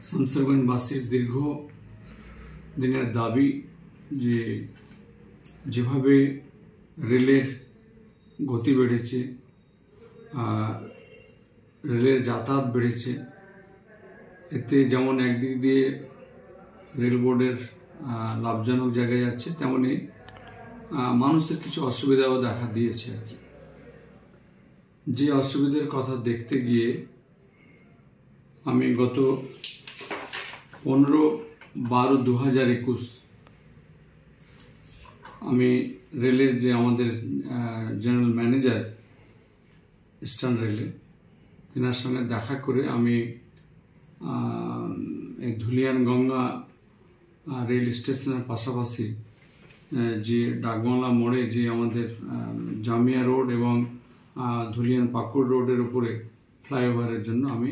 শামসেরগঞ্জবাসীর দীর্ঘ দিনের দাবি যে যেভাবে রেলের গতি বেড়েছে, রেলের যাতায়াত বেড়েছে, এতে যেমন একদিক দিয়ে রেল বোর্ডের লাভজনক জায়গায় যাচ্ছে, তেমনি মানুষের কিছু অসুবিধাও দেখা দিয়েছে আর কি। যে অসুবিধার কথা দেখতে গিয়ে আমি গত 15/12/2021 আমি রেলের যে আমাদের জেনারেল ম্যানেজার ইস্টার্ন রেলে, তেনার সঙ্গে দেখা করে আমি এই ধুলিয়ান গঙ্গা রেল স্টেশনের পাশাপাশি যে ডাকবাংলা মোড়ে যে আমাদের জামিয়া রোড এবং ধুলিয়ান পাকুড় রোডের উপরে ফ্লাইওভারের জন্য আমি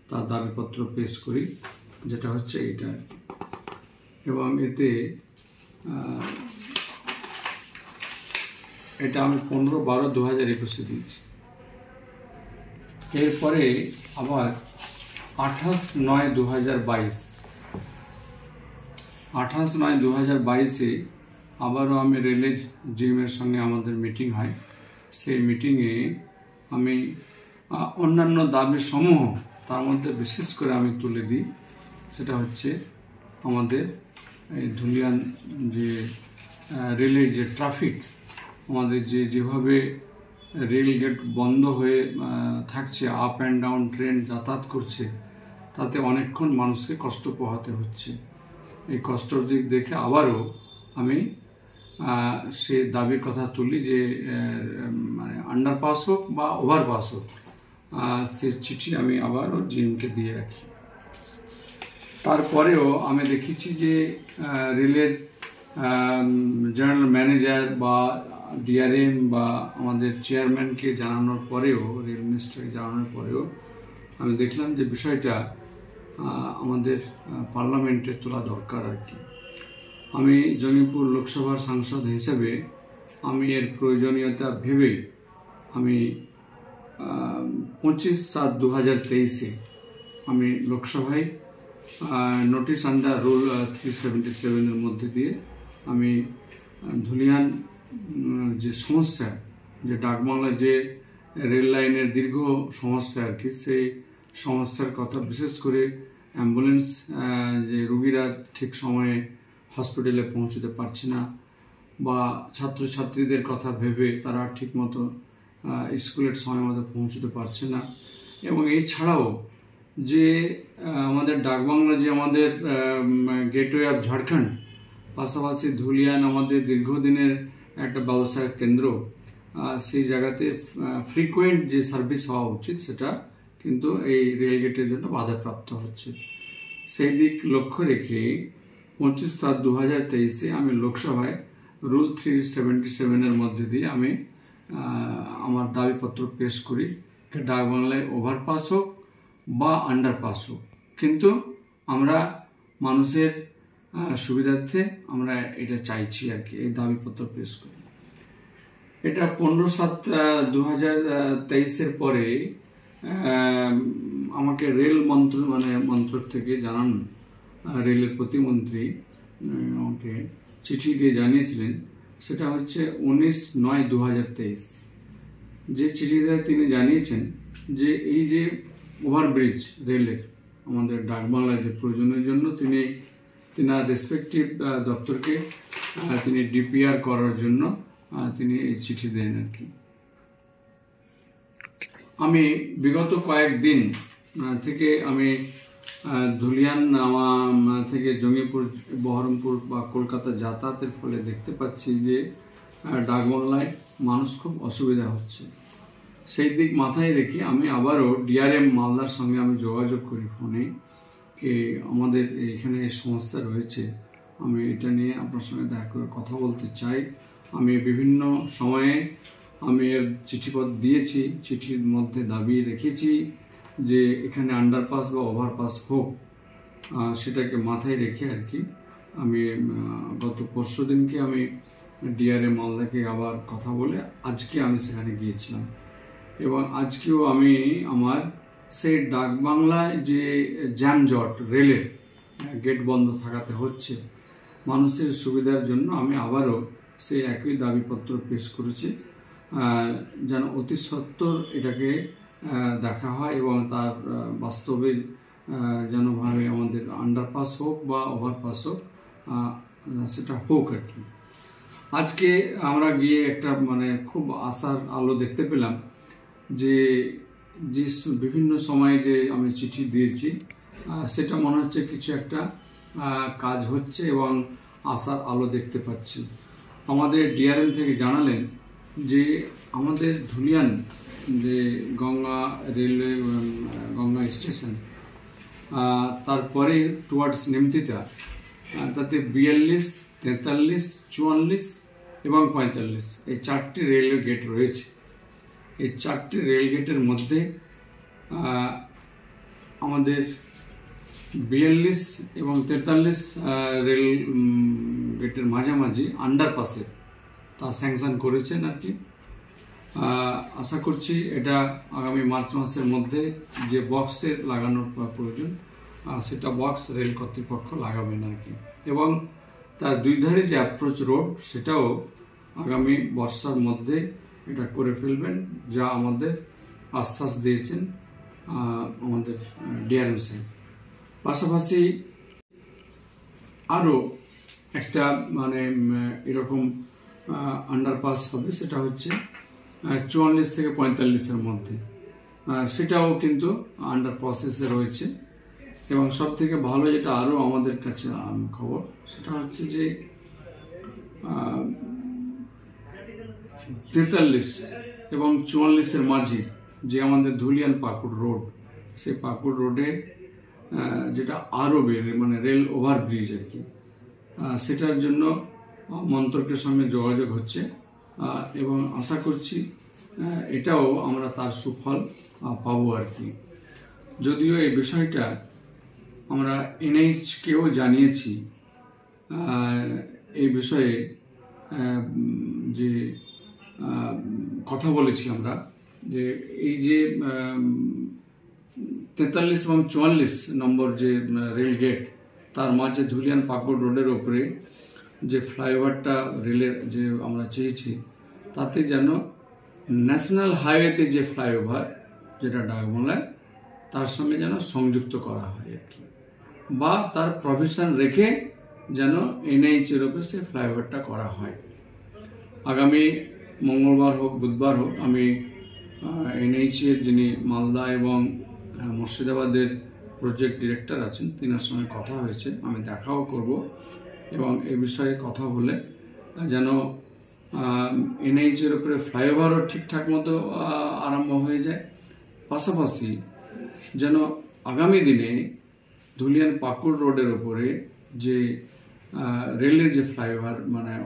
তার দাবিপত্র পেশ করি, যেটা হচ্ছে এইটা। এবং এতে এটা আমি 15/12/2021 দিয়েছি। এরপরে আবার 28/9/2022 আবারও আমি রেলের জিএমের সঙ্গে আমাদের মিটিং হয়। সেই মিটিংয়ে আমি অন্যান্য দাবি সমূহ, তার মধ্যে বিশেষ করে আমি তুলে দিই, সেটা হচ্ছে আমাদের এই ধুলিয়ান যে রেলের যে ট্রাফিক, আমাদের যেভাবে রেল গেট বন্ধ হয়ে থাকছে, আপ অ্যান্ড ডাউন ট্রেন যাতায়াত করছে, তাতে অনেকক্ষণ মানুষকে কষ্ট পোহাতে হচ্ছে। এই কষ্টর দিক দেখে আবারও আমি সে দাবির কথা তুলি যে মানে আন্ডারপাস হোক বা ওভারপাস হোক, সে চিঠি আমি আবারও জিএমকে দিয়ে রাখি। তারপরেও আমি দেখেছি যে রেলের জেনারেল ম্যানেজার বা ডিআরএম বা আমাদের চেয়ারম্যানকে জানানোর পরেও, রেল মিনিস্টারকে জানানোর পরেও আমি দেখলাম যে বিষয়টা আমাদের পার্লামেন্টে তোলা দরকার আর কি। আমি জঙ্গিপুর লোকসভার সাংসদ হিসেবে আমি এর প্রয়োজনীয়তা ভেবেই আমি 25/7/2023 আমি লোকসভায় নোটিশ আন্ডার রুল 377 এর মধ্যে দিয়ে আমি ধুলিয়ান যে সমস্যা, যে ডাকবাংলা যে রেল লাইনের দীর্ঘ সমস্যা আর কি, সেই সমস্যার কথা, বিশেষ করে অ্যাম্বুলেন্স যে রুগীরা ঠিক সময়ে হসপিটালে পৌঁছতে পারছে না, বা ছাত্রছাত্রীদের কথা ভেবে তারা ঠিকমতো স্কুলের সময় মতো পৌঁছতে পারছে না। এবং এছাড়াও যে আমাদের ডাকবাংলা যে আমাদের গেটওয়ে অফ ঝাড়খণ্ড, পাশাপাশি ধুলিয়ান আমাদের দীর্ঘদিনের একটা ব্যবসায়িক কেন্দ্র, সেই জায়গাতে ফ্রিকোয়েন্ট যে সার্ভিস হওয়া উচিত সেটা কিন্তু এই রেলগেটের জন্য বাধাপ্রাপ্ত হচ্ছে। সেই দিক লক্ষ্য রেখে 25/7/2023 আমি লোকসভায় রুল 377 এর মধ্যে দিয়ে আমি আমার দাবিপত্র পেশ করি, ডাকবাংলায় ওভারপাস হোক বা আন্ডারপাস হোক, কিন্তু আমরা মানুষের সুবিধার্থে আমরা এটা চাইছি আর কি, এই দাবিপত্র পেশ করি। এটা 15/7/2023 পরে আমাকে রেল মন্ত্রক থেকে জানান, রেলের প্রতিমন্ত্রী আমাকে চিঠি দিয়ে জানিয়েছিলেন, সেটা হচ্ছে 19/9/2023। যে চিঠিতে তিনি জানিয়েছেন যে এই যে ওভারব্রিজ রেলের আমাদের ডাকবাংলার যে প্রয়োজনের জন্য তিনার রেসপেক্টিভ দপ্তরকে তিনি ডিপিআর করার জন্য তিনি এই চিঠি দেন আর কি। আমি বিগত কয়েকদিন থেকে আমি ধুলিয়ান থেকে জঙ্গিপুর, বহরমপুর বা কলকাতা যাতায়াতের ফলে দেখতে পাচ্ছি যে ডাকবাংলায় মানুষ খুব অসুবিধা হচ্ছে। সেই দিক মাথায় রেখে আমি আবারও ডিআরএম মালদার সঙ্গে আমি যোগাযোগ করি ফোনে, যে আমাদের এখানে সমস্যা রয়েছে, আমি এটা নিয়ে আপনার সঙ্গে দেখা করে কথা বলতে চাই। আমি বিভিন্ন সময়ে আমি এর চিঠিপত্র দিয়েছি, চিঠির মধ্যে দাবি রেখেছি যে এখানে আন্ডারপাস বা ওভারপাস হোক, সেটাকে মাথায় রেখে আর কি আমি গত পরশুদিনকে আমি ডিআরএম মালদাকে আবার কথা বলে আজকে আমি সেখানে গিয়েছিলাম। এবং আজকেও আমি আমার সেই ডাকবাংলায় যে যানজট, রেলের গেট বন্ধ থাকাতে হচ্ছে, মানুষের সুবিধার জন্য আমি আবারও সেই একই দাবিপত্র পেশ করেছি, যেন অতি সত্বর এটাকে দেখা হয় এবং তার বাস্তবে যেনভাবে আমাদের আন্ডারপাস হোক বা ওভারপাস হোক, সেটা হোক আর কি। আজকে আমরা গিয়ে একটা খুব আশার আলো দেখতে পেলাম যে বিভিন্ন সময়ে যে আমি চিঠি দিয়েছি সেটা মনে হচ্ছে কিছু একটা কাজ হচ্ছে এবং আশার আলো দেখতে পাচ্ছি। আমাদের ডিআরএম থেকে জানালেন যে আমাদের ধুলিয়ান যে গঙ্গা রেলওয়ে গঙ্গা স্টেশন, তারপরে টুয়ার্ডস নিমতিতা, তাতে 42, 43, 44 এবং 45 এই 4টি রেলওয়ে গেট রয়েছে। এই 4টি রেল গেটের মধ্যে আমাদের 42 এবং 43 রেল গেটের মাঝামাঝি আন্ডারপাসে তা স্যাংশন করেছেন আর কি। আশা করছি এটা আগামী মার্চ মাসের মধ্যে যে বক্সের লাগানোর প্রয়োজন সেটা বক্স রেল কর্তৃপক্ষ লাগাবেন আর কি, এবং তার দুই ধারে যে অ্যাপ্রোচ রোড সেটাও আগামী বর্ষার মধ্যে এটা করে ফেলবেন, যা আমাদের আশ্বাস দিয়েছেন আমাদের ডিআরএম সাহেব। পাশাপাশি আরও একটা এরকম আন্ডারপাস হবে, সেটা হচ্ছে 44 থেকে 45-এর মধ্যে, সেটাও কিন্তু আন্ডার প্রসেসে রয়েছে। এবং সব থেকে ভালো যেটা আরও আমাদের কাছে খবর, সেটা হচ্ছে যে 43 এবং 44-এর মাঝে যে আমাদের ধুলিয়ান পাকুড় রোড, সেই পাকুড় রোডে যেটা আরও রেল ওভারব্রিজ আর কি, সেটার জন্য মন্ত্রকের সঙ্গে যোগাযোগ হচ্ছে এবং আশা করছি এটাও আমরা তার সুফল পাবো আর কি। যদিও এই বিষয়টা আমরা এনএইচকেও জানিয়েছি, এই বিষয়ে যে কথা বলেছি আমরা, যে এই যে 43 এবং 44 নম্বর যে রেল গেট, তার মাঝে ধুলিয়ান পাকুড় রোডের ওপরে যে ফ্লাইওভারটা রেলের যে আমরা চেয়েছি, তাতে যেন ন্যাশনাল হাইওয়েতে যে ফ্লাইওভার যেটা ডাকবাংলায়, তার সঙ্গে যেন সংযুক্ত করা হয় আর কি, বা তার প্রভিশন রেখে যেন এনএইচের ওপরে সে ফ্লাইওভারটা করা হয়। আগামী মঙ্গলবার হোক বুধবার হোক আমি এনএইচের যিনি মালদা এবং মুর্শিদাবাদের প্রজেক্ট ডিরেক্টর আছেন, তিনার সঙ্গে কথা হয়েছে, আমি দেখাও করব এবং এ বিষয়ে কথা বলে যেন এনএইচের উপরে ফ্লাইওভারও ঠিকঠাক মতো আরম্ভ হয়ে যায়। পাশাপাশি যেন আগামী দিনে ধুলিয়ান পাকুড় রোডের উপরে যে রেলের যে ফ্লাইওভার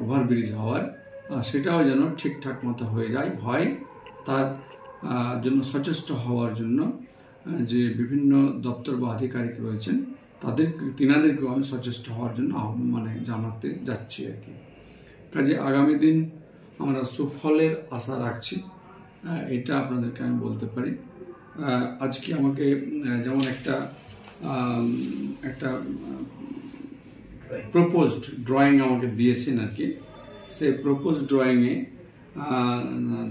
ওভারব্রিজ হওয়ার, সেটাও যেন ঠিকঠাক মতো হয়ে যায়, হয় তার জন্য সচেষ্ট হওয়ার জন্য যে বিভিন্ন দপ্তর বা আধিকারিক রয়েছেন তিনাদেরকেও আমি সচেষ্ট হওয়ার জন্য জানাতে যাচ্ছি আর কি। কাজে আগামী দিন আমরা সুফলের আশা রাখছি, এটা আপনাদেরকে আমি বলতে পারি। আজকে আমাকে যেমন একটা প্রপোজড ড্রয়িং আমাকে দিয়েছেন আর কি, সেই প্রপোজড ড্রয়িংয়ে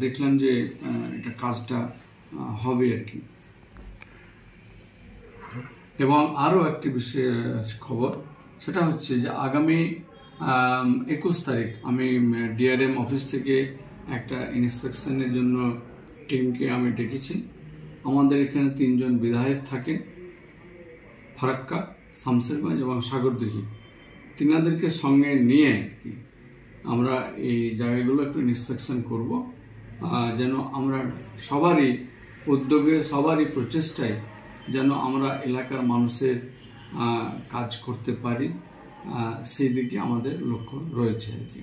দেখলাম যে এটা কাজটা হবে আর কি। এবং আরও একটি বিষয় খবর, সেটা হচ্ছে যে আগামী 21 তারিখ আমি ডিআরএম অফিস থেকে একটা ইন্সপেকশনের জন্য টিমকে আমি ডেকেছি। আমাদের এখানে 3 জন বিধায়ক থাকেন, ফারাক্কা, শামসেরগঞ্জ এবং সাগরদিঘি, তিনাদেরকে সঙ্গে নিয়ে আমরা এই জায়গাগুলো একটু ইন্সপেকশন করব, যেন আমরা সবারই উদ্যোগে, সবারই প্রচেষ্টায় যেন আমরা এলাকার মানুষের কাজ করতে পারি, সেই দিকে আমাদের লক্ষ্য রয়েছে আর কি।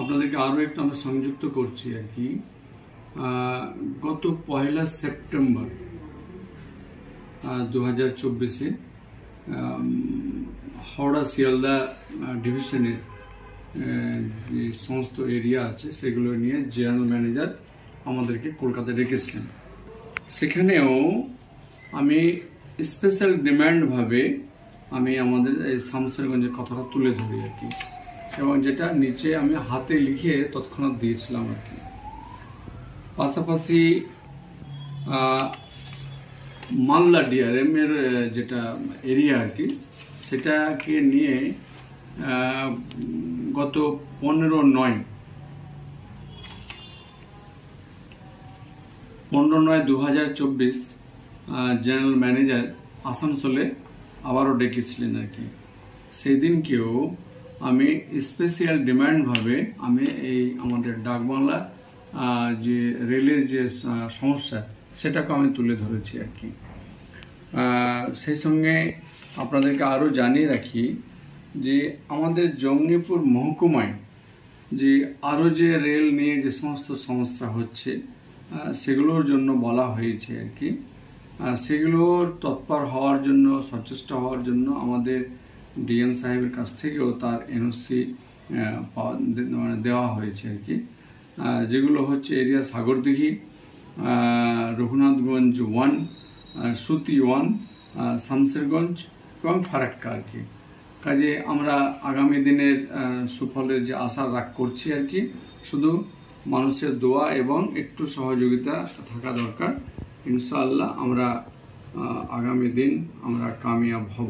আপনাদেরকে আরও একটা আমরা সংযুক্ত করছি আর কি। গত 1 সেপ্টেম্বর 2024-এ হাওড়া শিয়ালদা ডিভিশনের যে সমস্ত এরিয়া আছে সেগুলো নিয়ে জেনারেল ম্যানেজার আমাদেরকে কলকাতায় ডেকেছিলেন। সেখানেও আমি স্পেশাল ডিমান্ডভাবে আমি আমাদের এই শামসেরগঞ্জের কথাটা তুলে ধরি আর কি, এবং যেটা নিচে আমি হাতে লিখে তৎক্ষণাৎ দিয়েছিলাম আর কি। পাশাপাশি মালদা ডিআরএম এর যেটা এরিয়া আর কি, সেটাকে নিয়ে গত 15/9/2024 জেনারেল ম্যানেজার আসানসোলে আবারও ডেকেছিলেন আর কি। সেদিনকেও আমি স্পেশাল ডিমান্ডভাবে আমি এই আমাদের ডাকবাংলা যে রেলের যে সমস্যা সেটাকে আমি তুলে ধরেছি আর কি। সেই সঙ্গে আপনাদেরকে আরও জানিয়ে রাখি যে আমাদের জঙ্গিপুর মহকুমায় যে আরও যে রেল নিয়ে যে সমস্ত সমস্যা হচ্ছে সেগুলোর জন্য বলা হয়েছে আর কি। সেগুলোর তৎপর হওয়ার জন্য, সচেষ্ট হওয়ার জন্য আমাদের ডিএম সাহেবের কাছ থেকেও তার এনওসি দেওয়া হয়েছে আর কি। যেগুলো হচ্ছে এরিয়া সাগরদিঘি, রঘুনাথগঞ্জ 1, সুতি 1, শামসেরগঞ্জ এবং ফারাক্কা আর কি। কাজে আমরা আগামী দিনের সুফলের যে আশা করছি আর কি। শুধু মানুষের দোয়া এবং একটু সহযোগিতা থাকা দরকার। ইনশাআল্লাহ আমরা আগামী দিন আমরা কামিয়াব হব।